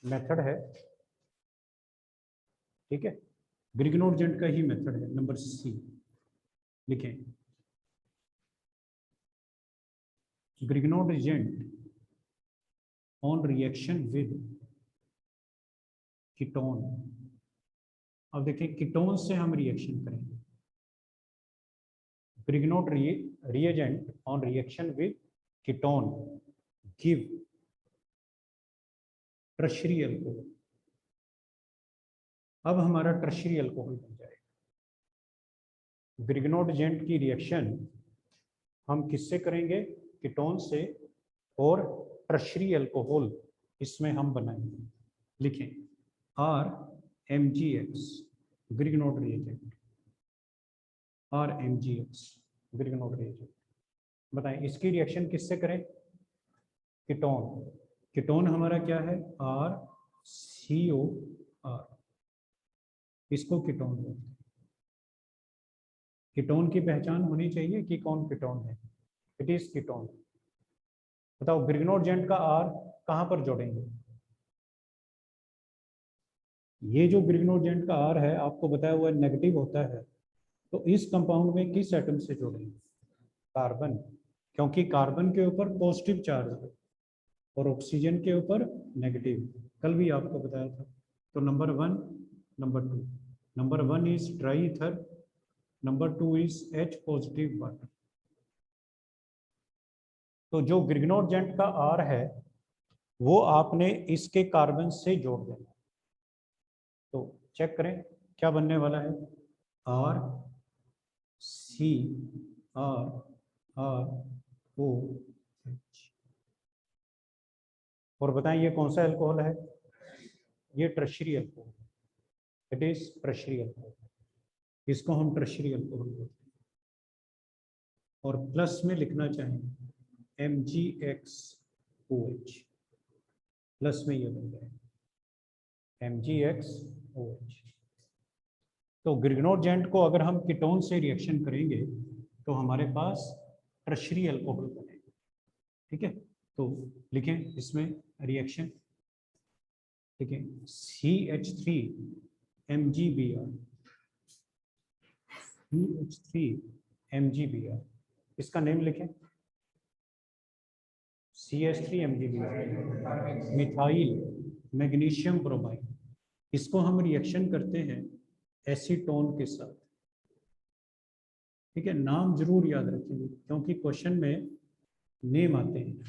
Method है, ठीक है, ग्रिग्नोड जेंट का ही मेथड है। नंबर सी लिखें, Grignard agent on reaction with ketone. अब देखिए कीटोन से हम रिएक्शन करेंगे, Grignard reagent on reaction with ketone give tertiary alcohol. अब हमारा टर्शियरी अल्कोहल बन जाएगा। ग्रिग्नोड एजेंट की रिएक्शन हम किससे करेंगे? कीटोन से, और टर्शियरी अल्कोहल इसमें हम बनाएंगे। लिखें RMgX ग्रिग्नोड रिएजेंट, RMgX ग्रिग्नोड रिएजेंट। बताएं इसकी रिएक्शन किससे करें? कीटोन। कीटोन हमारा क्या है? RCOR, इसको कीटोन बोलते हैं। कीटोन की पहचान होनी चाहिए कि कौन कीटोन है। It is ketone. बताओ ग्रिग्नोड एजेंट का R कहां पर जोड़ेंगे? ये जो ग्रिग्नोड एजेंट का R है आपको बताया हुआ नेगेटिव होता है, तो इस कंपाउंड में किस एटम से जोड़ेंगे? कार्बन, क्योंकि कार्बन के ऊपर पॉजिटिव चार्ज है और ऑक्सीजन के ऊपर नेगेटिव। कल भी आपको बताया था। तो number 1, number 2। Number 1 is dry ether, number 2 is H positive water. तो जो ग्रिग्नोड एजेंट का R है वो आपने इसके कार्बन से जोड़ देना। तो चेक करें क्या बनने वाला है। RCROH। और बताएं ये कौन सा अल्कोहल है? ये tertiary alcohol, it is tertiary alcohol. इसको हम टर्शियरी अल्कोहल बोलते हैं। और प्लस में लिखना चाहेंगे MgXOH, प्लस में ये बन जाएगा MgXOH। तो ग्रिग्नोड एजेंट को अगर हम कीटोन से रिएक्शन करेंगे तो हमारे पास टर्शियरी अल्कोहल बनेगा। ठीक है, तो लिखें इसमें रिएक्शन, लिखें CH3MgBr, CH3MgBr, इसका नेम लिखें CH3MgBr, मिथाइल मैग्नीशियम ब्रोमाइड। इसको हम रिएक्शन करते हैं एसीटोन के साथ। ठीक है, नाम जरूर याद रखेंगे क्योंकि क्वेश्चन में नेम आते हैं।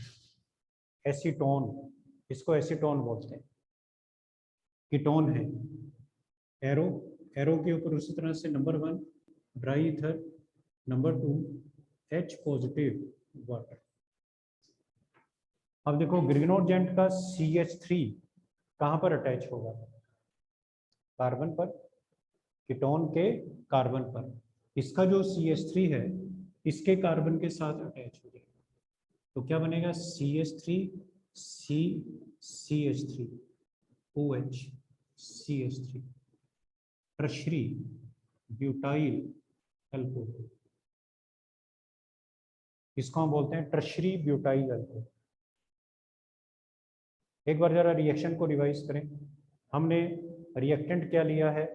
एसीटोन, इसको एसीटोन बोलते हैं। कीटोन है, एरो, एरो के ऊपर उसी तरह से number 1 dry ether, number 2 H positive water. अब देखो ग्रिग्नोड एजेंट का CH3 कहां पर अटैच होगा? कार्बन पर, कीटोन के कार्बन पर। इसका जो CH3 है इसके कार्बन के साथ अटैच हो जाएगा। तो क्या बनेगा? CH3 CH3 OH CH3, tertiary butyl alcohol. इसको हम बोलते हैं टर्शियरी ब्यूटाइल अल्कोहल। एक बार जरा रिएक्शन को रिवाइज करें। हमने रिएक्टेंट क्या लिया है,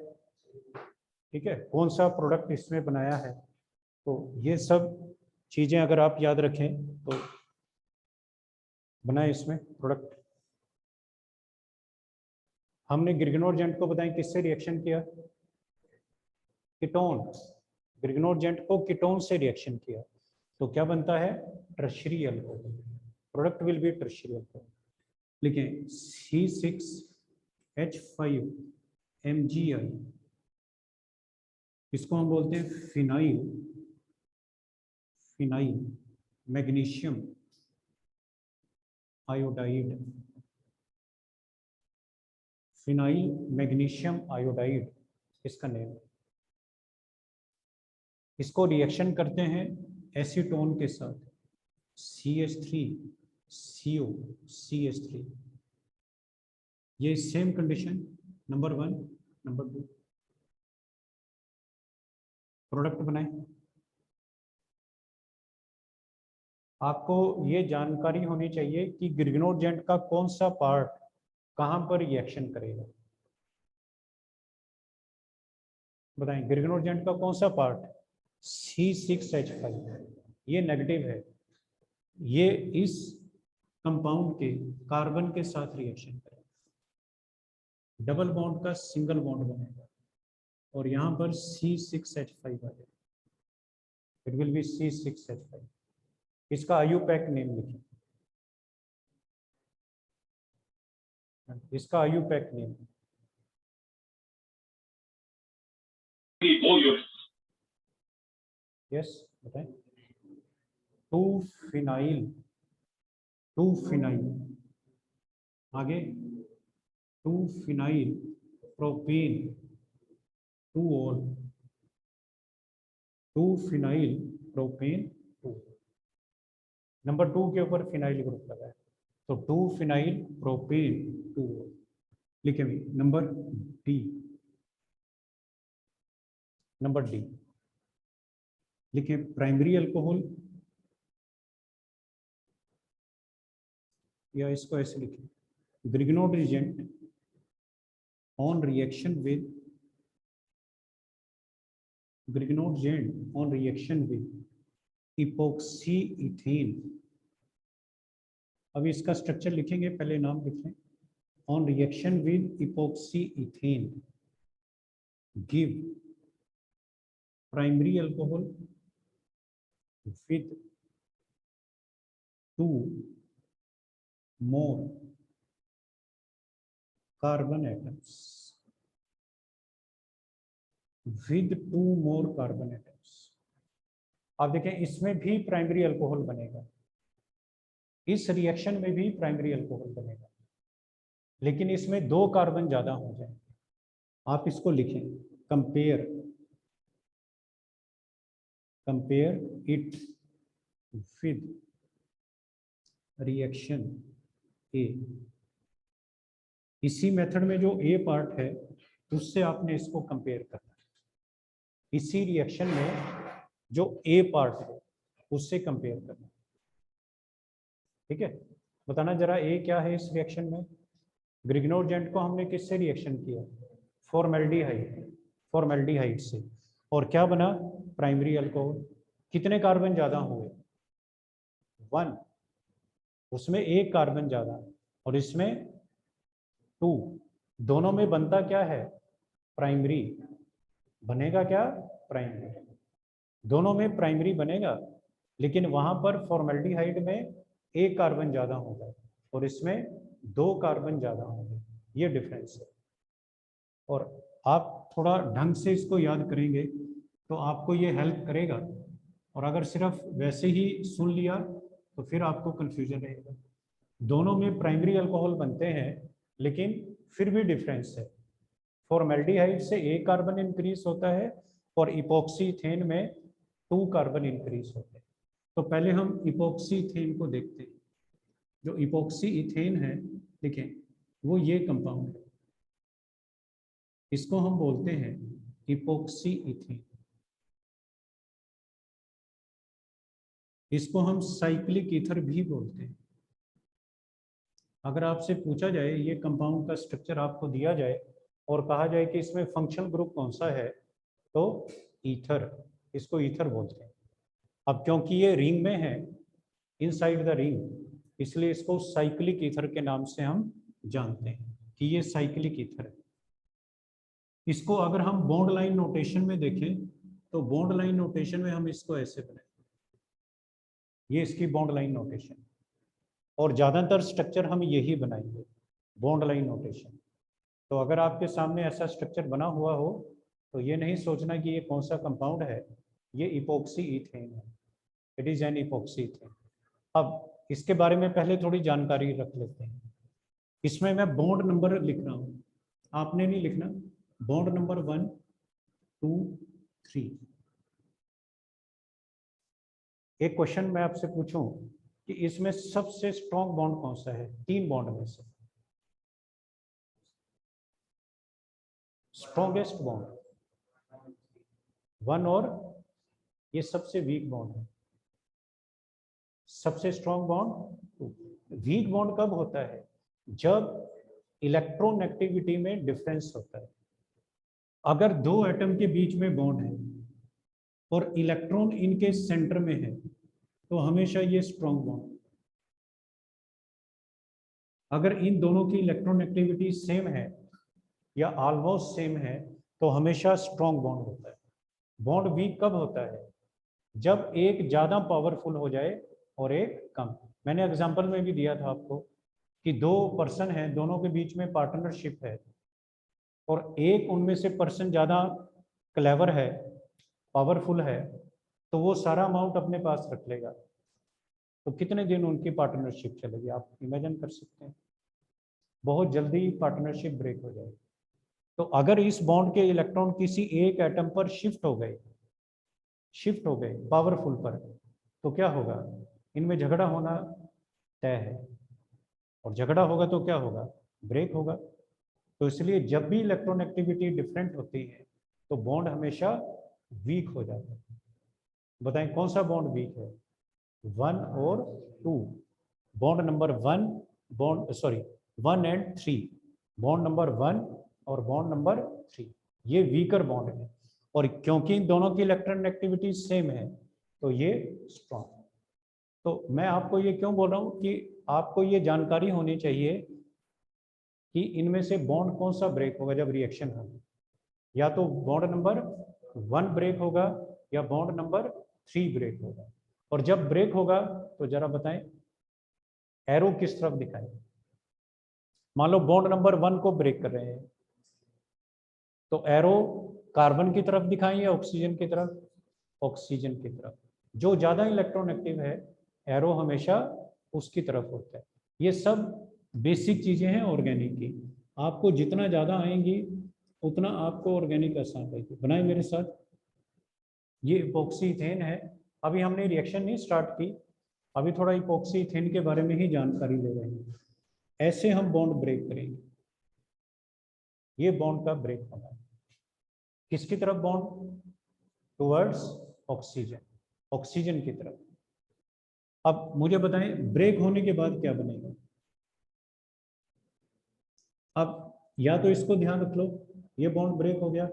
ठीक है, कौन सा प्रोडक्ट इसमें बनाया है, तो ये सब चीजें अगर आप याद रखें तो बनाए इसमें प्रोडक्ट। हमने ग्रिग्नोड एजेंट को बताएं किससे रिएक्शन किया? कीटोन। ग्रिग्नोड एजेंट को कीटोन से रिएक्शन किया तो क्या बनता है? Tertiary alcohol. Product will be tertiary alcohol. लिखें C6H5MgI, इसको हम बोलते हैं phenyl, phenyl magnesium iodide, phenyl magnesium iodide इसका नेम। इसको रिएक्शन करते हैं एसीटोन के साथ CH3CO CH3। ये same condition number 1 number 2 product बनाए। आपको ये जानकारी होनी चाहिए कि ग्रिग्नोड एजेंट का कौन सा पार्ट कहां पर रिएक्शन करेगा? बताएं, ग्रिग्नोर्जेंट का कौन सा पार्ट? C6H5, ये नेगेटिव है, ये इस कंपाउंड के कार्बन के साथ रिएक्शन करेगा, डबल बॉन्ड का सिंगल बॉन्ड बनेगा और यहां पर C6H5 आ जाएगा, इट विल बी C6H5। इसका IUPAC नेम लिखें, इसका IUPAC नेम यस बताएं। 2-फिनाइल, 2-फिनाइल, आगे 2-फिनाइल प्रोपेन 2 और 2-फिनाइल प्रोपेन 2, नंबर 2 के ऊपर फिनाइल ग्रुप लगा है तो 2-फिनाइल प्रोपेन 2 लिखे भी। नंबर डी, नंबर डी लिखे, प्राइमरी अल्कोहल, या इसको ऐसे लिखे, Grignard reagent on reaction with, Grignard on reaction with epoxy ethane. अभी इसका स्ट्रक्चर लिखेंगे, पहले नाम लिख लें। On reaction with epoxy ethane give primary alcohol with 2 more carbon atoms, with 2 more carbon atoms। आप देखें इसमें भी प्राइमरी अल्कोहल बनेगा, इस रिएक्शन में भी प्राइमरी अल्कोहल बनेगा, लेकिन इसमें 2 कार्बन ज्यादा हो जाएंगे। आप इसको लिखें, कंपेयर इट विद रिएक्शन ए। इसी मेथड में जो ए पार्ट है उससे आपने इसको कंपेयर करना है, इसी रिएक्शन में जो ए पार्ट है उससे कंपेयर करना है, ठीक है। बताना जरा ए क्या है इस रिएक्शन में। ग्रिग्नोर्जेंट को हमने किससे रिएक्शन किया? फॉर्मेल्डिहाइड से, और क्या बना? Primary alcohol. कितने कार्बन ज्यादा हुए? 1, उसमें 1 कार्बन ज्यादा और इसमें 2, दोनों में बनता क्या है? प्राइमरी बनेगा, क्या? प्राइमरी, दोनों में प्राइमरी बनेगा, लेकिन वहां पर फॉर्मेल्डिहाइड में 1 कार्बन ज्यादा होगा और इसमें 2 कार्बन ज्यादा होंगे, ये डिफरेंस है। और आप थोड़ा ढंग से इसको याद करेंगे तो आपको ये हेल्प करेगा, और अगर सिर्फ वैसे ही सुन लिया तो फिर आपको कंफ्यूजन रहेगा। दोनों में प्राइमरी अल्कोहल बनते हैं लेकिन फिर भी डिफरेंस है, फॉर्मेल्डिहाइड से 1 कार्बन इंक्रीज होता है और इपोक्सी इथेन में 2 कार्बन इंक्रीज होते हैं। तो पहले हम इपोक्सी इथेन को देखते हैं। जो इपोक्सी इथेन है, देखें वो ये कंपाउंड है, इसको हम बोलते हैं इपोक्सी इथेन। इसको हम साइक्लिक ईथर भी बोलते हैं। अगर आपसे पूछा जाए, ये कंपाउंड का स्ट्रक्चर आपको दिया जाए और कहा जाए कि इसमें फंक्शनल ग्रुप कौन सा है, तो ईथर, इसको ईथर बोलते हैं। अब क्योंकि ये रिंग में है, इनसाइड द रिंग, इसलिए इसको साइक्लिक ईथर के नाम से हम जानते हैं कि ये साइक्लिक ईथर है। इसको अगर हम बॉन्ड लाइन नोटेशन में देखें तो बॉन्ड लाइन नोटेशन में हम इसको ऐसे बनाएंगे, ये इसकी बॉन्ड लाइन नोटेशन, और ज़्यादातर स्ट्रक्चर हम यही बनाएंगे, बॉन्ड लाइन नोटेशन। तो अगर आपके सामने ऐसा स्ट्रक्चर बना हुआ हो तो ये नहीं सोचना कि ये कौन सा कंपाउंड है, ये इपोक्सी इथेन है, it is an epoxy ethane. अब इसके बारे में पहले थोड़ी जानकारी रख लेते हैं। इसमें मैं बॉन्ड नंबर लिख रहा हूँ, आपने नहीं लिखना, बॉन्ड नंबर 1, 2, 3। एक क्वेश्चन मैं आपसे पूछूं कि इसमें सबसे स्ट्रॉन्ग बॉन्ड कौन सा है 3 बॉन्ड में से? स्ट्रॉन्गेस्ट बॉन्ड 1, और ये सबसे वीक बॉन्ड है, सबसे स्ट्रॉन्ग बॉन्ड 2। वीक बॉन्ड कब होता है? जब इलेक्ट्रोनेगेटिविटी में डिफरेंस होता है। अगर दो एटम के बीच में बॉन्ड है और इलेक्ट्रॉन इनके सेंटर में है तो हमेशा ये स्ट्रॉन्ग बॉन्ड। अगर इन दोनों की इलेक्ट्रोनेगेटिविटी सेम है या ऑलमोस्ट सेम है तो हमेशा स्ट्रॉन्ग बॉन्ड होता है। बॉन्ड वीक कब होता है? जब एक ज्यादा पावरफुल हो जाए और एक कम। मैंने एग्जांपल में भी दिया था आपको कि दो पर्सन हैं, दोनों के बीच में पार्टनरशिप है और एक उनमें से पर्सन ज़्यादा क्लेवर है, पावरफुल है, तो वो सारा अमाउंट अपने पास रख लेगा। तो कितने दिन उनकी पार्टनरशिप चलेगी आप इमेजिन कर सकते हैं। बहुत जल्दी पार्टनरशिप ब्रेक हो जाएगी। तो अगर इस बॉन्ड के इलेक्ट्रॉन किसी एक एटम पर शिफ्ट हो गए पावरफुल पर, तो क्या होगा? इनमें झगड़ा होना तय है और झगड़ा होगा तो क्या होगा? ब्रेक होगा। तो इसलिए जब भी इलेक्ट्रोनेगेटिविटी डिफरेंट होती है तो बॉन्ड हमेशा वीक हो जाता है। बताएं कौन सा बॉन्ड वीक है? 1 और 2, bond number 1 and 3, bond number 1 और बॉन्ड नंबर 3, ये वीकर बॉन्ड है। और क्योंकि इन दोनों की इलेक्ट्रोनेगेटिविटी सेम है तो ये स्ट्रॉन्ग। तो मैं आपको ये क्यों बोल रहा हूँ कि आपको ये जानकारी होनी चाहिए कि इनमें से बॉन्ड कौन सा ब्रेक होगा जब रिएक्शन होगी। या तो बॉन्ड नंबर 1 ब्रेक होगा या बॉन्ड नंबर 3 ब्रेक होगा। और जब ब्रेक होगा तो जरा बताएं एरो किस तरफ दिखाएं। मान लो बॉन्ड नंबर 1 को ब्रेक कर रहे हैं तो एरो कार्बन की तरफ दिखाएं या ऑक्सीजन की तरफ? ऑक्सीजन की तरफ। जो ज्यादा इलेक्ट्रोनेगेटिव है एरो हमेशा उसकी तरफ होता है। ये सब बेसिक चीजें हैं ऑर्गेनिक की। आपको जितना ज्यादा आएंगी उतना आपको ऑर्गेनिक आसान रहेगी। बनाए मेरे साथ। ये इपोक्सी इथेन है। अभी हमने रिएक्शन नहीं स्टार्ट की, अभी थोड़ा इपोक्सी इथेन के बारे में ही जानकारी ले रहे हैं। ऐसे हम बॉन्ड ब्रेक करेंगे। ये बॉन्ड का ब्रेक होना है किसकी तरफ? बॉन्ड टुवर्ड्स ऑक्सीजन, ऑक्सीजन की तरफ। अब मुझे बताएं ब्रेक होने के बाद क्या बनेगा? अब या तो इसको ध्यान रख लो, ये बॉन्ड ब्रेक हो गया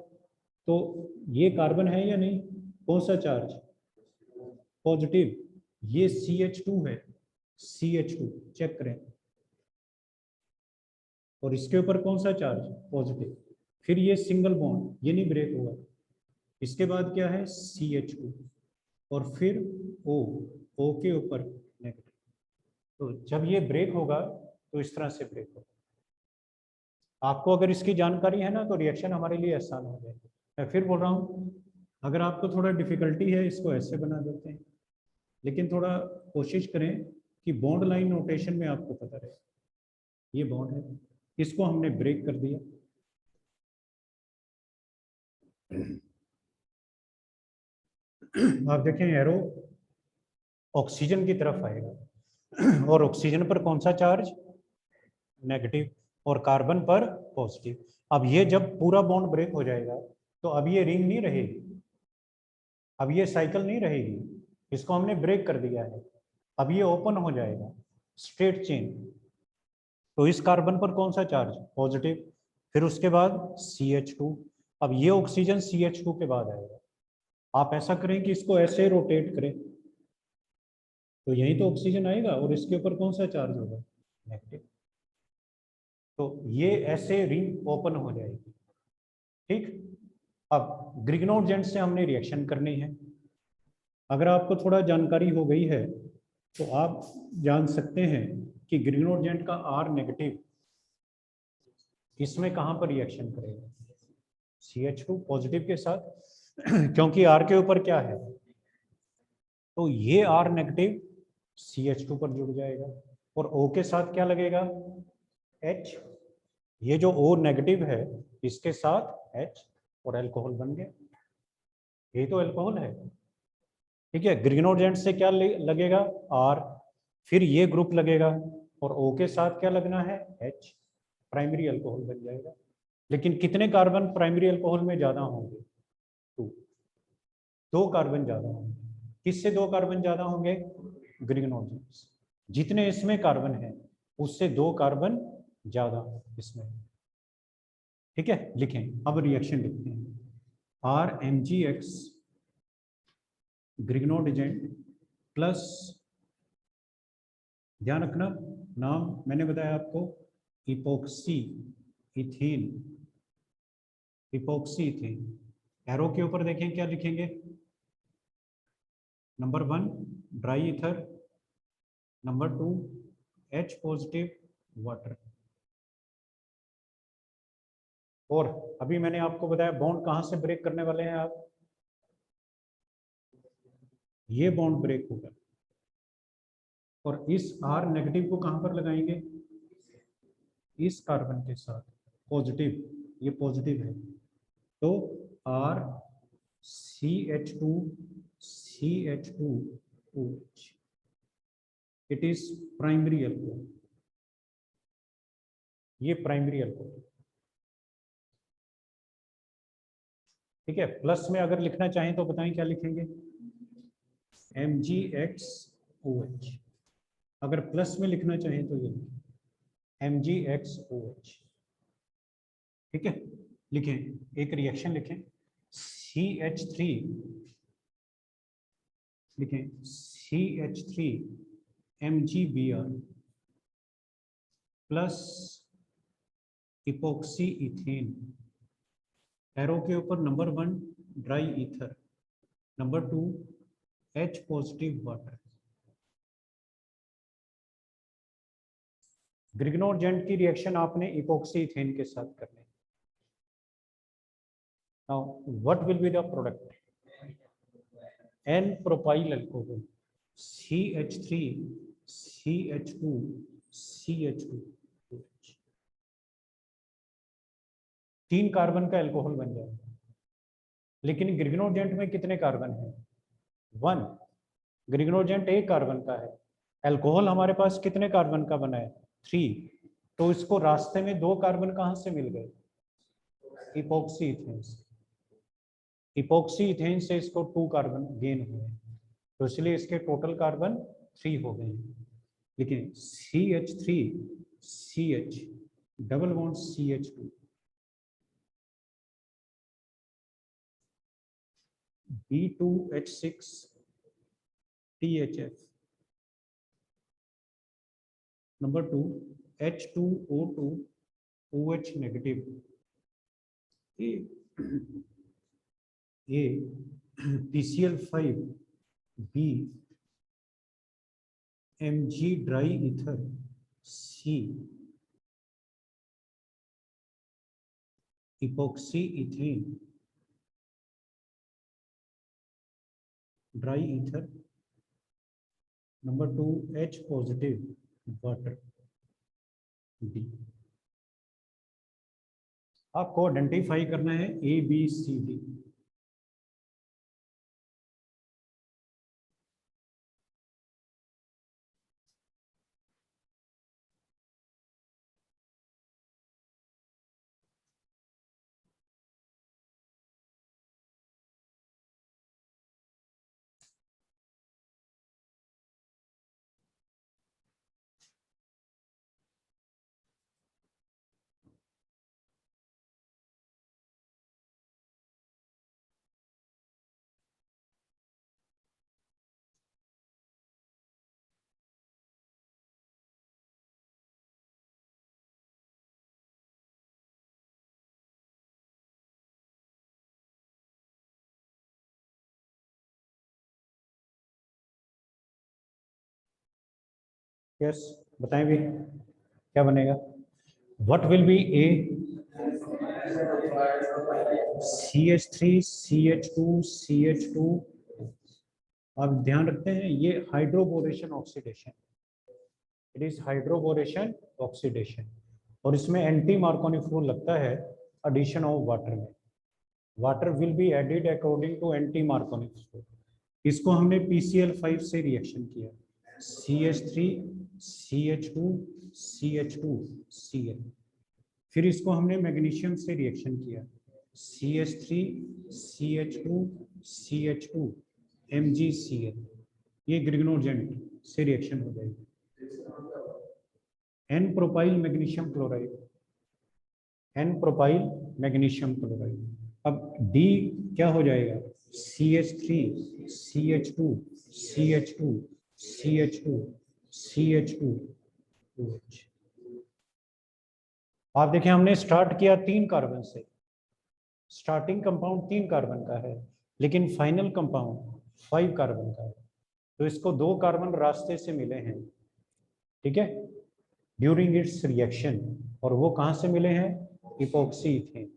तो ये कार्बन है या नहीं? कौन सा चार्ज? पॉजिटिव। ये CH2 है, CH2 चेक करें। और इसके ऊपर कौन सा चार्ज? पॉजिटिव। फिर ये सिंगल बॉन्ड, ये नहीं ब्रेक हुआ। इसके बाद क्या है? CH2 और फिर O के ऊपर नेगेटिव। तो जब ये ब्रेक होगा तो इस तरह से ब्रेक होगा। आपको अगर इसकी जानकारी है ना तो रिएक्शन हमारे लिए आसान हो जाएगी। मैं फिर बोल रहा हूँ, अगर आपको थोड़ा डिफिकल्टी है इसको ऐसे बना देते हैं, लेकिन थोड़ा कोशिश करें कि बॉन्ड लाइन नोटेशन में आपको पता रहे। ये बॉन्ड है, इसको हमने ब्रेक कर दिया। आप देखें एरो ऑक्सीजन की तरफ आएगा और ऑक्सीजन पर कौन सा चार्ज? नेगेटिव। और कार्बन पर पॉजिटिव। अब ये जब पूरा बॉन्ड ब्रेक हो जाएगा तो अब ये रिंग नहीं रहेगी, अब ये साइकिल नहीं रहेगी, इसको हमने ब्रेक कर दिया है। अब ये ओपन हो जाएगा, स्ट्रेट चेन। तो इस कार्बन पर कौन सा चार्ज? पॉजिटिव। फिर उसके बाद CH2। अब ये ऑक्सीजन CH2 के बाद आएगा। आप ऐसा करें कि इसको ऐसे रोटेट करें तो यही तो ऑक्सीजन आएगा और इसके ऊपर कौन सा चार्ज होगा? नेगेटिव। तो ये ऐसे रिंग ओपन हो जाएगी। ठीक। अब ग्रिग्नोड जेंट से हमने रिएक्शन करनी है। अगर आपको थोड़ा जानकारी हो गई है तो आप जान सकते हैं कि ग्रिग्नोड जेंट का R नेगेटिव इसमें कहां पर रिएक्शन करेगा? CH2 पॉजिटिव के साथ क्योंकि R के ऊपर क्या है? तो ये R नेगेटिव CH2 पर जुड़ जाएगा और O के साथ क्या लगेगा? H। ये जो O नेगेटिव है इसके साथ H और अल्कोहल बन गया। ये तो अल्कोहल है। ठीक है। ग्रिग्नोड जेंट से क्या लगेगा? R। फिर ये ग्रुप लगेगा और O के साथ क्या लगना है? H। प्राइमरी अल्कोहल बन जाएगा। लेकिन कितने कार्बन प्राइमरी अल्कोहल में ज्यादा होंगे? 2। 2 कार्बन ज्यादा होंगे। किससे 2 कार्बन ज्यादा होंगे? ग्रिग्नोड जेंट। जितने इसमें कार्बन है उससे 2 कार्बन ज्यादा इसमें। ठीक है, लिखें अब रिएक्शन लिखते हैं। RMgX ग्रिग्नोड एजेंट प्लस, ध्यान रखना नाम मैंने बताया आपको, epoxy ethane, epoxy ethane. Arrow के ऊपर देखें क्या लिखेंगे, number 1 dry ether, number 2 H positive water. और अभी मैंने आपको बताया बॉन्ड कहां से ब्रेक करने वाले हैं आप, ये बॉन्ड ब्रेक होगा और इस R नेगेटिव को कहां पर लगाएंगे, इस कार्बन के साथ पॉजिटिव, ये पॉजिटिव है तो R CH2OH, it is primary alcohol, ये प्राइमरी अल्कोहल। ठीक है, प्लस में अगर लिखना चाहें तो बताएं क्या लिखेंगे, MgXOH। अगर प्लस में लिखना चाहें तो ये MgXOH। ठीक है, लिखें एक रिएक्शन लिखें, CH3 लिखें, CH3 MgBr plus epoxy ethane, arrow के ऊपर number 1 dry ether, number 2 H positive water. Grignard जेंट की रिएक्शन आपने इपोक्सी इथेन के साथ करनी। Now what will be the product, N propyl alcohol, CH3 CH2 CH2, 3 carbon का अल्कोहल बन जाएगा। लेकिन ग्रिग्नोड में कितने कार्बन हैं, 1। ग्रिग्नोड एक कार्बन का है, अल्कोहल हमारे पास कितने कार्बन का बना है, 3। तो इसको रास्ते में 2 कार्बन कहां से मिल गए, इपोक्सी इथेन से। इपोक्सी इथेन से इसको 2 कार्बन गेन हुए, तो इसलिए इसके टोटल कार्बन 3 हो गए। लेकिन CH3 CH double bond CH2, B2H6 THF, number 2 H2O2 OH negative, A PCl5 B Mg dry ether C epoxy ethane dry ether, number 2 H positive water D। आपको identify करना है ABCD। यस, बताएं भी क्या बनेगा, what will B A CH3 CH2 CH2। आप ध्यान रखते हैं ये hydroboration oxidation, it is hydroboration oxidation, और इसमें एंटी मार्कोनी रूल लगता है एडिशन ऑफ वाटर में। Water will be added according to anti Markovnikov rule. इसको हमने PCl5 से रिएक्शन किया, CH3 CH2 CH2 Cl। फिर इसको हमने मैग्नीशियम से रिएक्शन किया, CH3 CH2 CH2 MgCl। ये ग्रिग्नोड जेंट से रिएक्शन हो जाएगी। N propyl magnesium chloride, n propyl magnesium chloride. अब डी क्या हो जाएगा, CH3 CH2 CH2 CH2 CH2 OH। आप देखें हमने स्टार्ट किया 3 कार्बन से, स्टार्टिंग कंपाउंड 3 कार्बन का है, लेकिन फाइनल कंपाउंड 5 कार्बन का है। तो इसको 2 कार्बन रास्ते से मिले हैं, ठीक है, ड्यूरिंग इट्स रिएक्शन। और वो कहाँ से मिले हैं, इपोक्सी इथेन।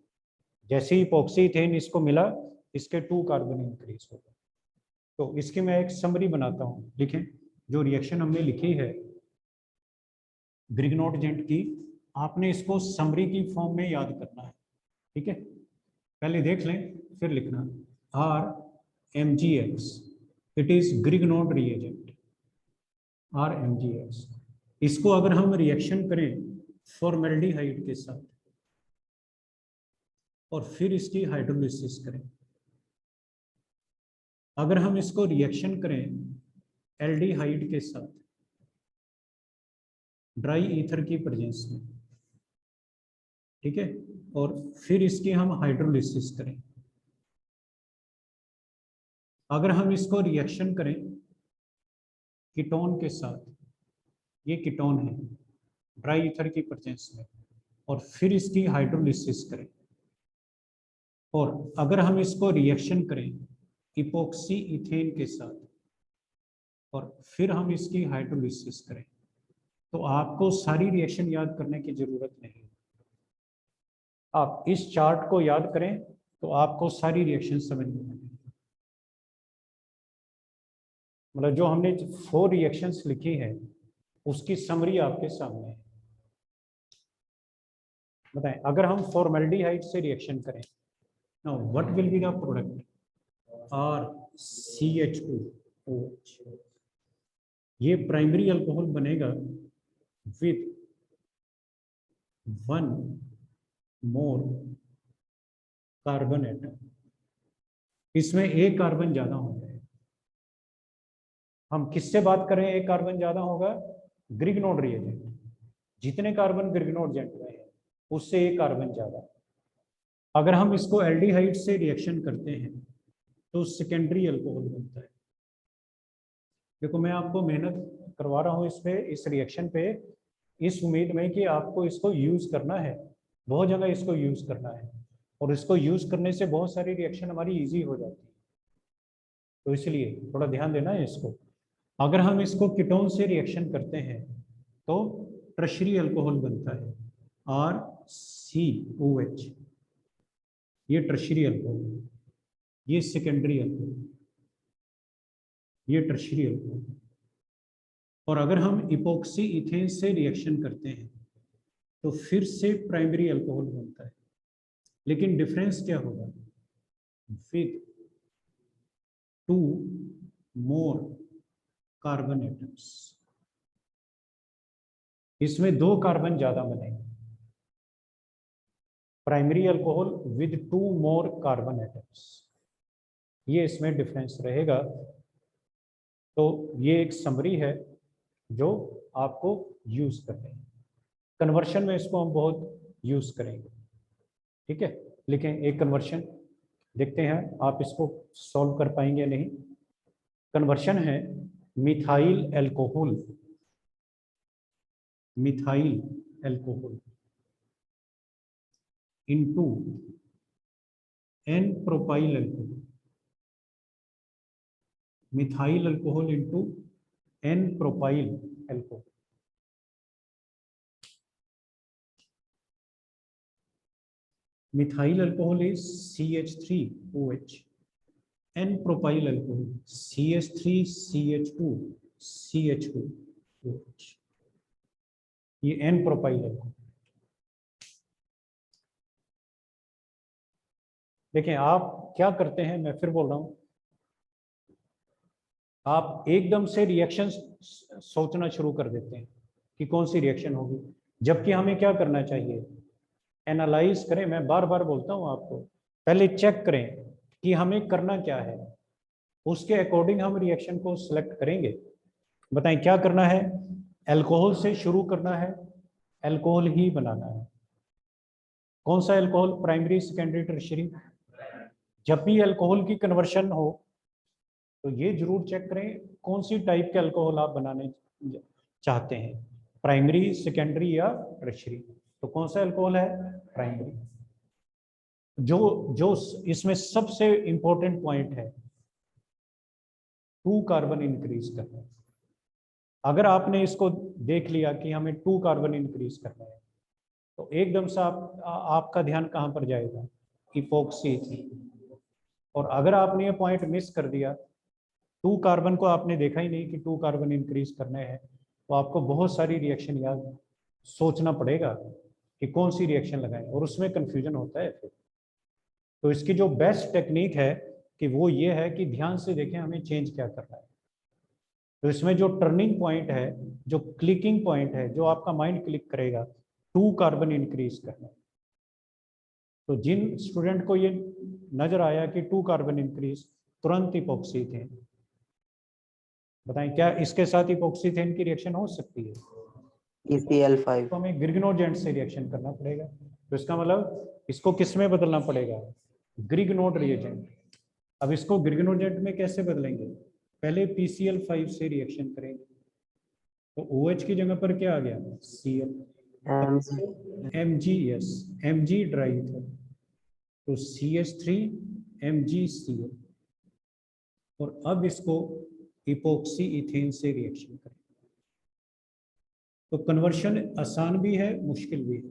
जैसे ही इपोक्सी इथेन इसको मिला, इसके 2 कार्बन इंक्रीज हो गए। तो इसकी मैं एक समरी बनाता हूँ, लिखें जो रिएक्शन हमने लिखी है ग्रिग्नोड जेंट की, आपने इसको समरी की फॉर्म में याद करना है, ठीक है। पहले देख लें फिर लिखना, RMgX, it is Grignard reagent, RMgX। इसको अगर हम रिएक्शन करें फॉर्मेल्डिहाइड के साथ और फिर इसकी हाइड्रोलिसिस करें, अगर हम इसको रिएक्शन करें एल्डिहाइड के साथ ड्राई ईथर की प्रेजेंस में, ठीक है, और फिर इसकी हम हाइड्रोलिसिस करें, अगर हम इसको रिएक्शन करें कीटोन के साथ, ये कीटोन है ड्राई ईथर की प्रेजेंस में, और फिर इसकी हाइड्रोलिसिस करें, और अगर हम इसको रिएक्शन करें इपोक्सी इथेन के साथ और फिर हम इसकी हाइड्रोलिसिस करें, तो आपको सारी रिएक्शन याद करने की जरूरत नहीं। आप इस चार्ट को याद करें तो आपको सारी रिएक्शन समझ में आएगी। मतलब जो हमने 4 रिएक्शंस लिखी है उसकी समरी आपके सामने है। बताएं, अगर हम फॉर्मेल्डिहाइड से रिएक्शन करें, now what will be the product, RCH2OH। ये प्राइमरी अल्कोहल बनेगा विद 1 मोर कार्बन एटम। इसमें एक कार्बन ज्यादा हो जाएगा। हम किससे बात करें एक कार्बन ज्यादा होगा, ग्रिग्नोड रिएजेंट। जितने कार्बन ग्रिग्नोड जेंट में है उससे एक कार्बन ज्यादा। अगर हम इसको एल्डिहाइड से रिएक्शन करते हैं तो सेकेंडरी अल्कोहल बनता है। देखो मैं आपको मेहनत करवा रहा हूँ इस पे, इस रिएक्शन पे, इस उम्मीद में कि आपको इसको यूज करना है, बहुत जगह इसको यूज करना है, और इसको यूज करने से बहुत सारी रिएक्शन हमारी इजी हो जाती है। तो इसलिए थोड़ा ध्यान देना है इसको। अगर हम इसको कीटोन से रिएक्शन करते हैं तो टर्शरी अल्कोहल बनता है RCOH। ये टर्शरी अल्कोहल, ये सेकेंडरी अल्कोहल, ये टर्शरी अल्कोहल। और अगर हम इपोक्सी इथेन से रिएक्शन करते हैं तो फिर से प्राइमरी अल्कोहल बनता है, लेकिन डिफरेंस क्या होगा, विद 2 मोर कार्बन एटम्स। इसमें 2 कार्बन ज्यादा बनेंगे, primary alcohol with 2 more carbon atoms, ये इसमें डिफरेंस रहेगा। तो ये एक समरी है जो आपको यूज करनी है। कन्वर्शन में इसको हम बहुत यूज करेंगे, ठीक है। लिखें एक कन्वर्शन, देखते हैं आप इसको सॉल्व कर पाएंगे या नहीं। कन्वर्शन है methyl alcohol, methyl alcohol into n propyl alcohol, methyl alcohol into n propyl alcohol. Methyl alcohol is CH3OH, n propyl alcohol CH3CH2CH2OH। ये एन प्रोपाइल अल्कोहल। देखें आप क्या करते हैं, मैं फिर बोल रहा हूं, आप एकदम से रिएक्शन सोचना शुरू कर देते हैं कि कौन सी रिएक्शन होगी, जबकि हमें क्या करना चाहिए, एनालाइज करें। मैं बार बार बोलता हूं आपको, पहले चेक करें कि हमें करना क्या है, उसके अकॉर्डिंग हम रिएक्शन को सिलेक्ट करेंगे। बताएं क्या करना है, अल्कोहल से शुरू करना है अल्कोहल ही बनाना है। कौन सा अल्कोहल? Primary, secondary, tertiary. जब भी अल्कोहल की कन्वर्शन हो तो ये जरूर चेक करें कौन सी टाइप के अल्कोहल आप बनाने चाहते हैं, प्राइमरी, सेकेंडरी या टर्शियरी। तो कौन सा अल्कोहल है? प्राइमरी। जो जो इसमें सबसे इंपॉर्टेंट पॉइंट है, 2 कार्बन इंक्रीज करना है। अगर आपने इसको देख लिया कि हमें 2 कार्बन इंक्रीज करना है, तो एकदम से आपका ध्यान कहाँ पर जाएगा? इपोक्सी। और अगर आपने ये पॉइंट मिस कर दिया, 2 कार्बन को आपने देखा ही नहीं कि 2 कार्बन इंक्रीज करने हैं, तो आपको बहुत सारी रिएक्शन याद सोचना पड़ेगा कि कौन सी रिएक्शन लगाएं, और उसमें कंफ्यूजन होता है फिर। तो इसकी जो बेस्ट टेक्निक है कि वो ये है कि ध्यान से देखें हमें चेंज क्या करना है। तो इसमें जो टर्निंग पॉइंट है, जो क्लिकिंग पॉइंट है, जो आपका माइंड क्लिक करेगा, 2 कार्बन इंक्रीज करना है। तो जिन स्टूडेंट को ये नजर आया कि 2 कार्बन इंक्रीज, तुरंत इपोक्सी थे। बताएं क्या इसके साथ इपोक्सीथेन की रिएक्शन हो सकती है? ECl5। तो हमें ग्रिग्नोडेंट से रिएक्शन करना पड़ेगा। तो इसका मतलब इसको किस में बदलना पड़ेगा? ग्रिग्नोड रिएजेंट। अब इसको ग्रिग्नोडेंट में कैसे बदलेंगे? पहले PCl5 से रिएक्शन करेंगे, तो OH की जगह पर क्या आ गया? Cl। MgS, Mg ड्राई था, तो CH3 MgCl। और अब इसको इपोक्सी इथेन से रिएक्शन करें। तो कन्वर्शन आसान भी है, मुश्किल भी है,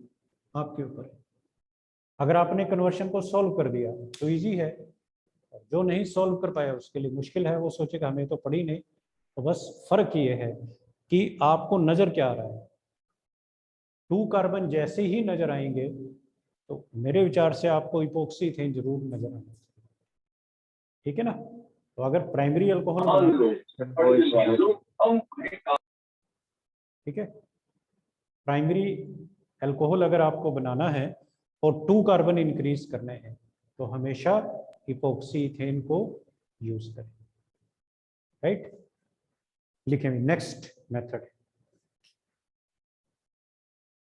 आपके ऊपर है। अगर आपने कन्वर्शन को सॉल्व कर दिया तो इजी है, जो नहीं सॉल्व कर पाया उसके लिए मुश्किल है, वो सोचेगा हमें तो पड़ी नहीं। तो बस फर्क ये है कि आपको नजर क्या आ रहा है। 2 कार्बन जैसे ही नजर आएंगे तो मेरे विचार से आपको इपोक्सी इथेन जरूर नजर आना चाहिए, ठीक है ना। तो अगर प्राइमरी अल्कोहल, ठीक है, प्राइमरी अल्कोहल अगर आपको बनाना है और 2 कार्बन इंक्रीज करने हैं, तो हमेशा इपोक्सी इथेन को यूज करें, राइट। लिखेंगे नेक्स्ट मेथड।